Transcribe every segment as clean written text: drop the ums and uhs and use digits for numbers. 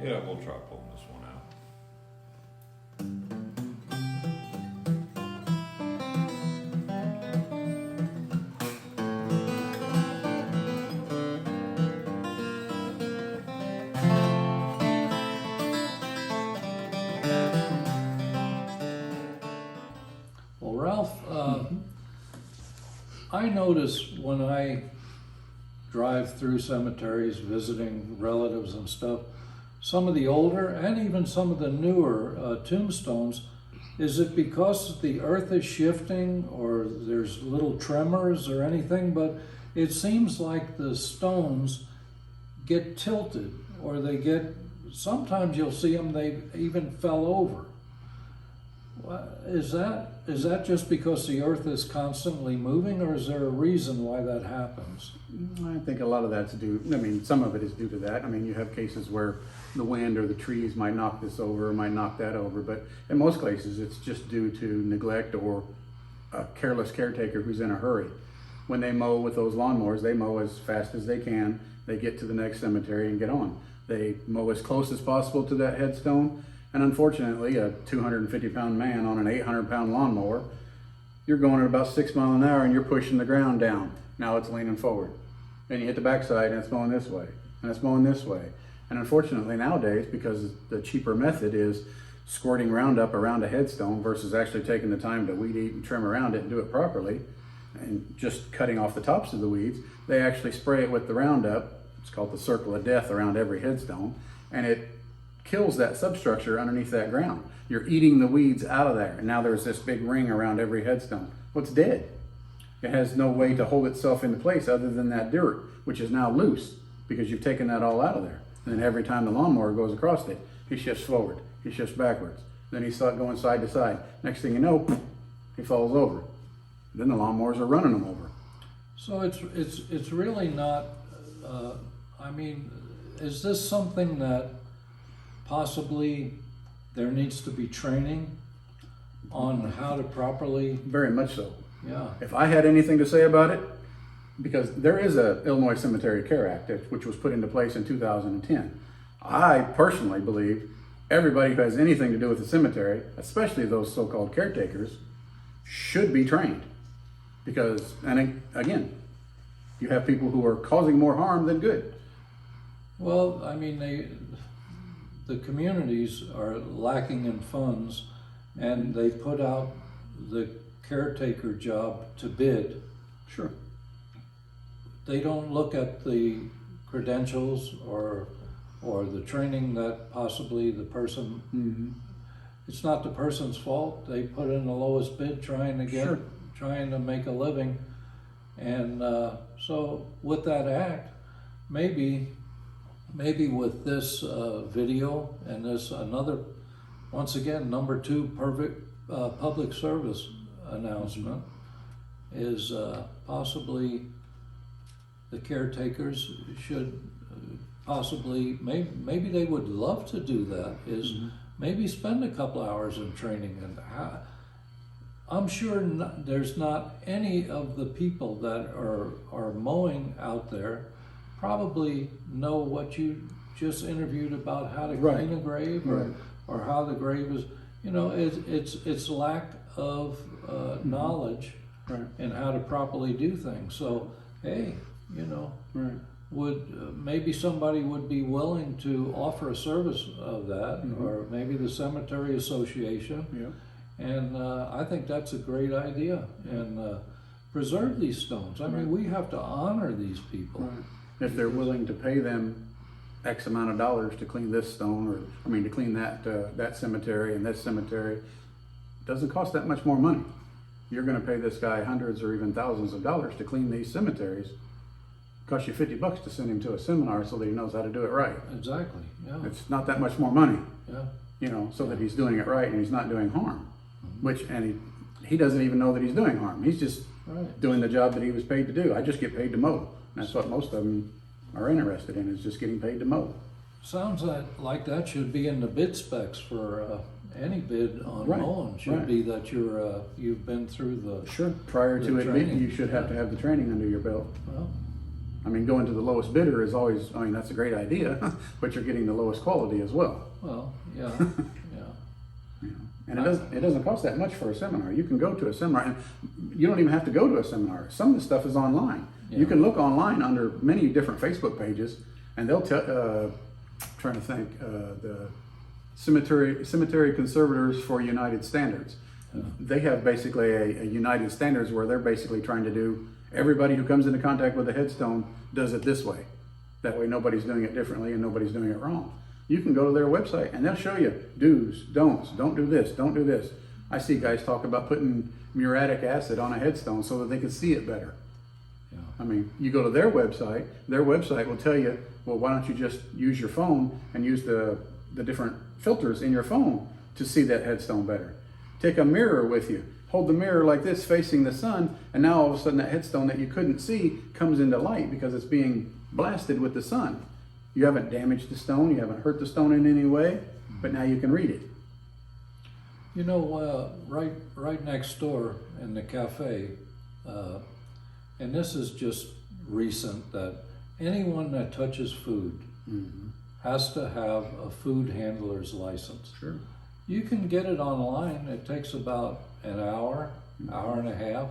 Yeah, we'll try pulling this one out. Well, Ralph, I notice when I drive through cemeteries visiting relatives and stuff, some of the older and even some of the newer tombstones, is it because the earth is shifting or there's little tremors or anything? But it seems like the stones get tilted, or they get, sometimes you'll see them, they even fell over. Is that just because the earth is constantly moving, or is there a reason why that happens? I think a lot of that's due, I mean, some of it is due to that. I mean, you have cases where the wind or the trees might knock this over, or might knock that over, but in most cases it's just due to neglect or a careless caretaker who's in a hurry. When they mow with those lawnmowers, they mow as fast as they can. They get to the next cemetery and get on. They mow as close as possible to that headstone. And unfortunately, a 250-pound man on an 800-pound lawnmower, you're going at about 6 miles an hour and you're pushing the ground down. Now it's leaning forward. And you hit the backside and it's going this way, and it's going this way. And unfortunately nowadays, because the cheaper method is squirting Roundup around a headstone versus actually taking the time to weed eat and trim around it and do it properly, and just cutting off the tops of the weeds, they actually spray it with the Roundup. It's called the circle of death around every headstone, and it kills that substructure underneath that ground. You're eating the weeds out of there, and now there's this big ring around every headstone. Well, it's dead. It has no way to hold itself into place other than that dirt, which is now loose because you've taken that all out of there. And then every time the lawnmower goes across it, he shifts forward, he shifts backwards. Then he's going side to side. Next thing you know, he falls over. Then the lawnmowers are running him over. So it's really not, I mean, is this something that possibly there needs to be training on how to properly? Very much so. Yeah. If I had anything to say about it, because there is a Illinois Cemetery Care Act which was put into place in 2010. I personally believe everybody who has anything to do with the cemetery, especially those so-called caretakers, should be trained. Because, and again, you have people who are causing more harm than good. Well, I mean, the communities are lacking in funds, and they put out the caretaker job to bid. Sure. They don't look at the credentials or the training that possibly the person, it's not the person's fault. They put in the lowest bid trying to get, trying to make a living. And so with that act, maybe with this video and this another, once again, number 2 perfect public service announcement is possibly the caretakers should possibly, maybe they would love to do that, is maybe spend a couple hours in training. And I'm sure there's not any of the people that are mowing out there probably know what you just interviewed about how to clean a grave, or how the grave is, you know, it's lack of knowledge and how to properly do things. So, hey, you know, would maybe somebody would be willing to offer a service of that, or maybe the cemetery association. And I think that's a great idea. And preserve these stones. I mean, we have to honor these people. If they're willing to pay them X amount of dollars to clean this stone, or I mean to clean that cemetery and this cemetery, it doesn't cost that much more money. You're going to pay this guy hundreds or even thousands of dollars to clean these cemeteries. It costs you $50 to send him to a seminar so that he knows how to do it right. Exactly. Yeah. It's not that much more money. Yeah. You know, so that he's doing it right and he's not doing harm. Which, and he doesn't even know that he's doing harm. He's just doing the job that he was paid to do. I just get paid to mow. And that's what most of them are interested in, is just getting paid to mow. Sounds like that should be in the bid specs for any bid on mowing. Should be that you've been through the prior to it training. you should have to have the training under your belt. Well, I mean, going to the lowest bidder is always, I mean, that's a great idea, but you're getting the lowest quality as well. Well, yeah, yeah. You know, and it doesn't cost that much for a seminar. You can go to a seminar, and you don't even have to go to a seminar. Some of the stuff is online. Yeah. You can look online under many different Facebook pages, and they'll tell. Trying to think, the cemetery conservators for United Standards. Yeah. They have basically a United Standards where they're basically trying to do, everybody who comes into contact with a headstone does it this way. That way nobody's doing it differently and nobody's doing it wrong. You can go to their website and they'll show you do's, don'ts, don't do this, don't do this. I see guys talk about putting muriatic acid on a headstone so that they can see it better. Yeah. I mean, you go to their website will tell you, well, why don't you just use your phone and use the different filters in your phone to see that headstone better. Take a mirror with you, hold the mirror like this facing the sun, and now all of a sudden that headstone that you couldn't see comes into light because it's being blasted with the sun. You haven't damaged the stone, you haven't hurt the stone in any way, but now you can read it. You know, right next door in the cafe, and this is just recent, that anyone that touches food has to have a food handler's license. Sure. You can get it online. It takes about an hour, hour and a half.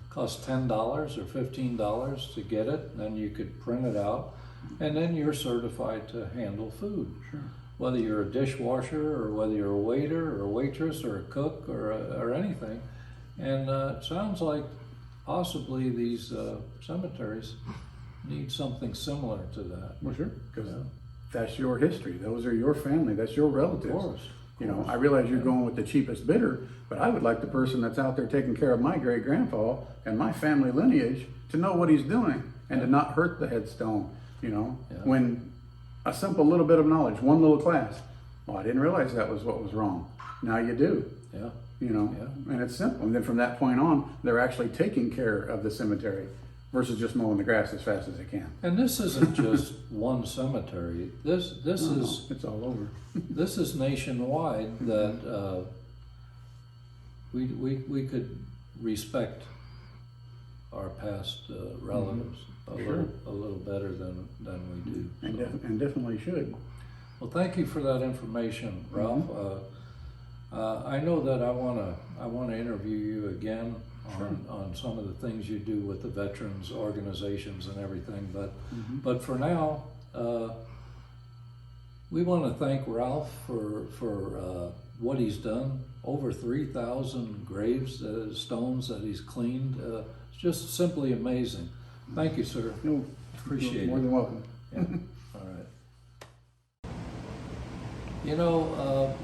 Costs $10 or $15 to get it. Then you could print it out, and then you're certified to handle food. Sure. Whether you're a dishwasher or whether you're a waiter or a waitress or a cook or anything. And it sounds like possibly these cemeteries need something similar to that. Well, sure, because Yeah. that's your history. Those are your family. That's your relatives. Of course. You know, I realize you're going with the cheapest bidder, but I would like the person that's out there taking care of my great grandpa and my family lineage to know what he's doing and to not hurt the headstone. You know, Yeah. when a simple little bit of knowledge, one little class, well, I didn't realize that was what was wrong. Now you do. Yeah. You know, Yeah. and it's simple. And then from that point on, they're actually taking care of the cemetery versus just mowing the grass as fast as they can. And this isn't just one cemetery. This No, is it's all over. this is nationwide. That we could respect our past relatives Sure. a little better than we do. And, So, and definitely should. well, thank you for that information, Ralph. I know that I wanna interview you again on some of the things you do with the veterans organizations and everything, but for now, we want to thank Ralph for what he's done. Over 3,000 graves, stones that he's cleaned. It's just simply amazing. Thank you, sir. No, Appreciate more it. than welcome. Yeah. All right. You know,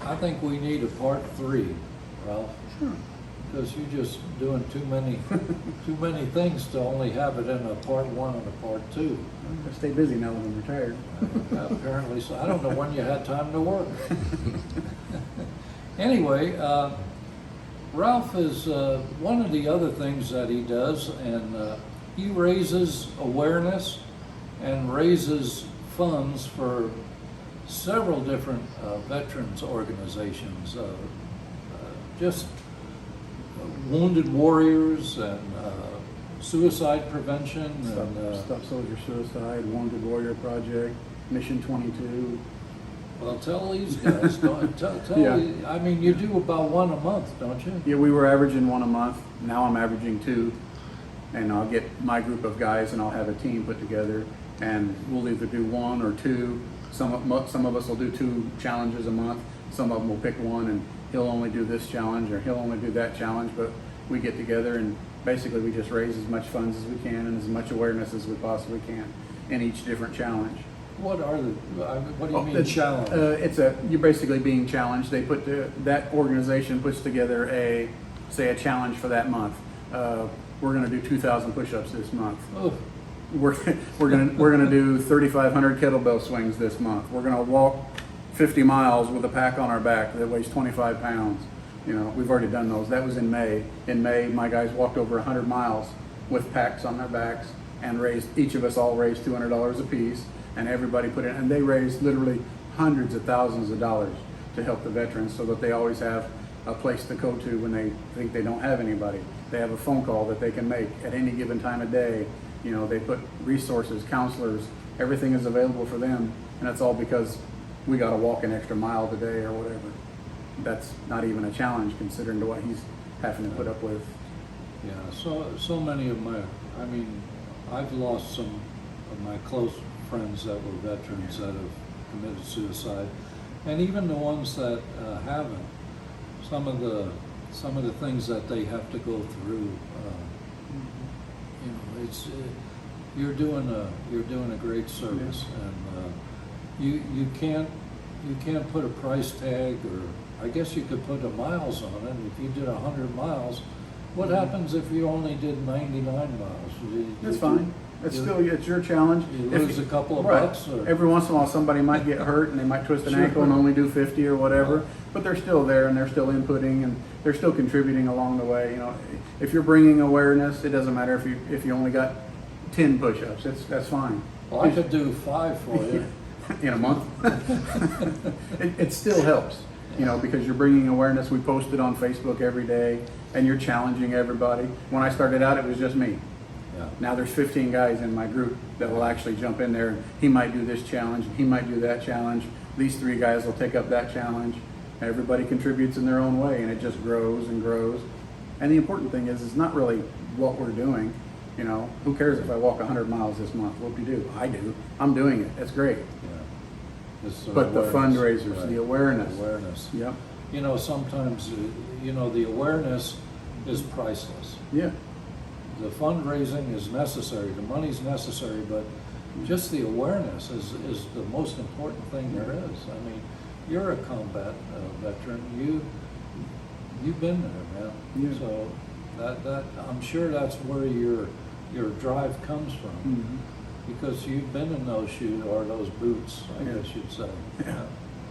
I think we need a part 3, Ralph. Sure. Because you're just doing too many things to only have it in a part 1 and a part 2. I stay busy now that I'm retired. Apparently, so I don't know when you had time to work. Anyway, Ralph is one of the other things that he does, and he raises awareness and raises funds for several different veterans organizations, just wounded warriors and suicide prevention and Stop Soldier Suicide, Wounded Warrior Project, Mission 22. well, tell these guys. tell Yeah. I mean, you do about one a month, don't you? Yeah, we were averaging 1 a month. Now I'm averaging 2. And I'll get my group of guys and I'll have a team put together and we'll either do 1 or 2. Some of us will do 2 challenges a month. Some of them will pick one and he'll only do this challenge or he'll only do that challenge, but we get together and basically we just raise as much funds as we can and as much awareness as we possibly can in each different challenge. What are the? What do you mean challenge? You're basically being challenged. They that organization puts together a challenge for that month. We're going to do 2,000 push-ups this month. Oh, We're gonna do 3,500 kettlebell swings this month. We're gonna walk 50 miles with a pack on our back that weighs 25 pounds. You know, we've already done those. That was in May. In May, my guys walked over 100 miles with packs on their backs and each of us all raised $200 a piece, and everybody put in, and they raised literally hundreds of thousands of dollars to help the veterans so that they always have a place to go to when they think they don't have anybody. They have a phone call that they can make at any given time of day. You know, they put resources, counselors, everything is available for them, and that's all because we gotta walk an extra mile today or whatever. That's not even a challenge considering to what he's having to put up with. Yeah, so many of my, I mean, I've lost some of my close friends that were veterans that have committed suicide, and even the ones that haven't. Some of the things that they have to go through. You know, it's you're doing a great service, and you can't put a price tag, or I guess you could put a miles on it. If you did 100 miles, what happens if you only did 99 miles? That's fine. It's your challenge. You If lose a couple of right. bucks, or Every once in a while, somebody might get hurt and they might twist an Sure. ankle and only do 50 or whatever, Right. but they're still there and they're still inputting and they're still contributing along the way. You know, if you're bringing awareness, it doesn't matter if you only got 10 push-ups. That's fine. well, I could do 5 for you. In a month. It still helps, you know, because you're bringing awareness. We post it on Facebook every day, and you're challenging everybody. When I started out, it was just me. Yeah. Now there's 15 guys in my group that will actually jump in there. He might do this challenge, he might do that challenge. These 3 guys will take up that challenge. Everybody contributes in their own way, and it just grows and grows. And the important thing is, it's not really what we're doing. You know, who cares if I walk 100 miles this month? What do you do? I do. I'm doing it. That's great. Yeah. It's But the awareness, fundraisers, right. the awareness. Awareness. Yep. You know, sometimes, you know, the awareness is priceless. Yeah. The fundraising is necessary, the money's necessary, but just the awareness is the most important thing there is. I mean, you're a combat veteran. You've been there, man. Yeah. So that I'm sure that's where your drive comes from, because you've been in those shoes or those boots, I Yeah. guess you'd say. Yeah.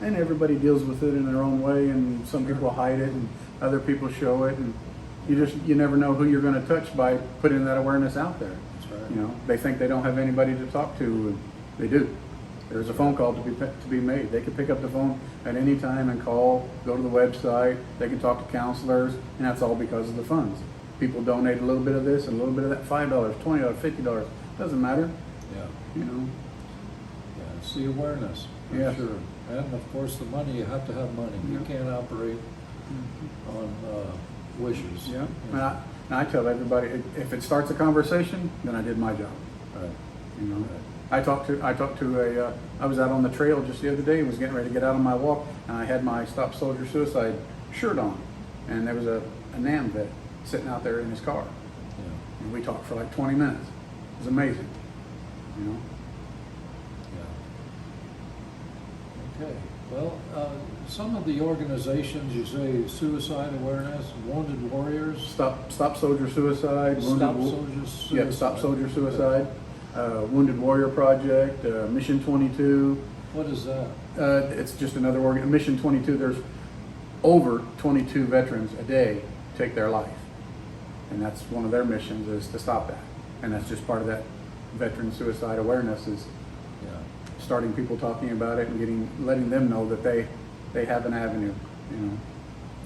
And everybody deals with it in their own way, and some people hide it, and other people show it, and you never know who you're going to touch by putting that awareness out there. That's right. You know, they think they don't have anybody to talk to, and they do. There's a phone call to be made. They can pick up the phone at any time and call, go to the website, they can talk to counselors, and that's all because of the funds. People donate a little bit of this and a little bit of that, $5, $20, $50, doesn't matter, Yeah. you know. Yeah, it's the awareness, for Yes. sure. And of course, the money, you have to have money. You Yeah. can't operate on wishes. Yeah, and I tell everybody, if it starts a conversation, then I did my job. Right. You know, Right. I was out on the trail just the other day, was getting ready to get out on my walk, and I had my Stop Soldier Suicide shirt on, and there was a NAM vet sitting out there in his car, Yeah. and we talked for like 20 minutes. It was amazing, you know. Yeah. Okay. Well, some of the organizations, you say suicide awareness, Wounded Warriors. Stop Soldier Suicide. Stop Soldier Suicide. Yeah, Stop Soldier Suicide. Wounded Warrior Project, Mission 22. What is that? It's just another Mission 22. There's over 22 veterans a day take their life, and that's one of their missions, is to stop that. And that's just part of that veteran suicide awareness, is Yeah. starting people talking about it and letting them know that they have an avenue. You know,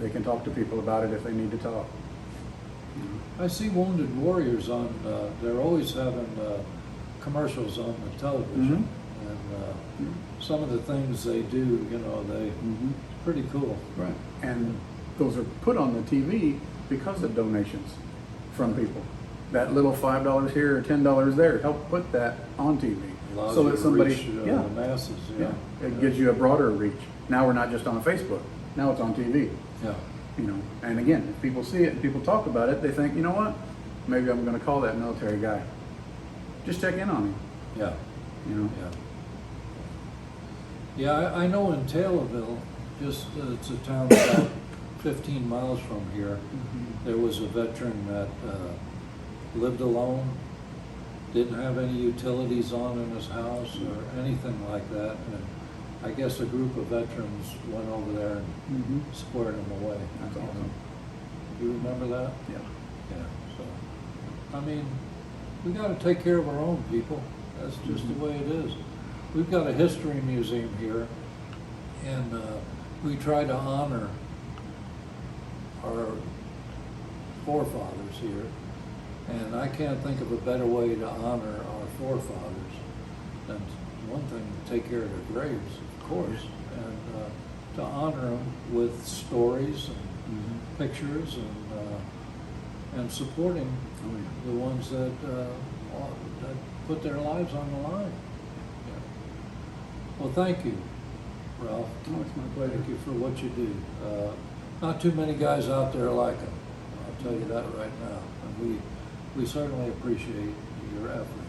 they can talk to people about it if they need to talk. I see Wounded Warriors on, they're always having commercials on the television. And some of the things they do, you know, it's pretty cool. Right. And those are put on the TV because of donations from people. That little $5 here or $10 there help put that on TV. Allows So you that to somebody, reach, yeah, the masses. Yeah. it gives you a broader reach. Now we're not just on Facebook. Now it's on TV. Yeah. You know, and again, if people see it and people talk about it, they think, you know what? Maybe I'm going to call that military guy. Just check in on him. Yeah. You know. Yeah. Yeah, I know in Taylorville, just it's a town about 15 miles from here, there was a veteran that lived alone, didn't have any utilities on in his house or anything like that. And I guess a group of veterans went over there and squared him away. That's You know. awesome. You remember that? Yeah. Yeah. So, I mean, we got to take care of our own people. That's just the way it is. We've got a history museum here, and we try to honor our forefathers here. And I can't think of a better way to honor our forefathers than, one thing, to take care of their graves, of course, and to honor them with stories and pictures and supporting Oh, yeah. the ones that put their lives on the line. Yeah. Well, thank you, Ralph. Oh, it's my pleasure. Thank you for what you do. Not too many guys out there like him, I'll tell you that right now. And we certainly appreciate your efforts.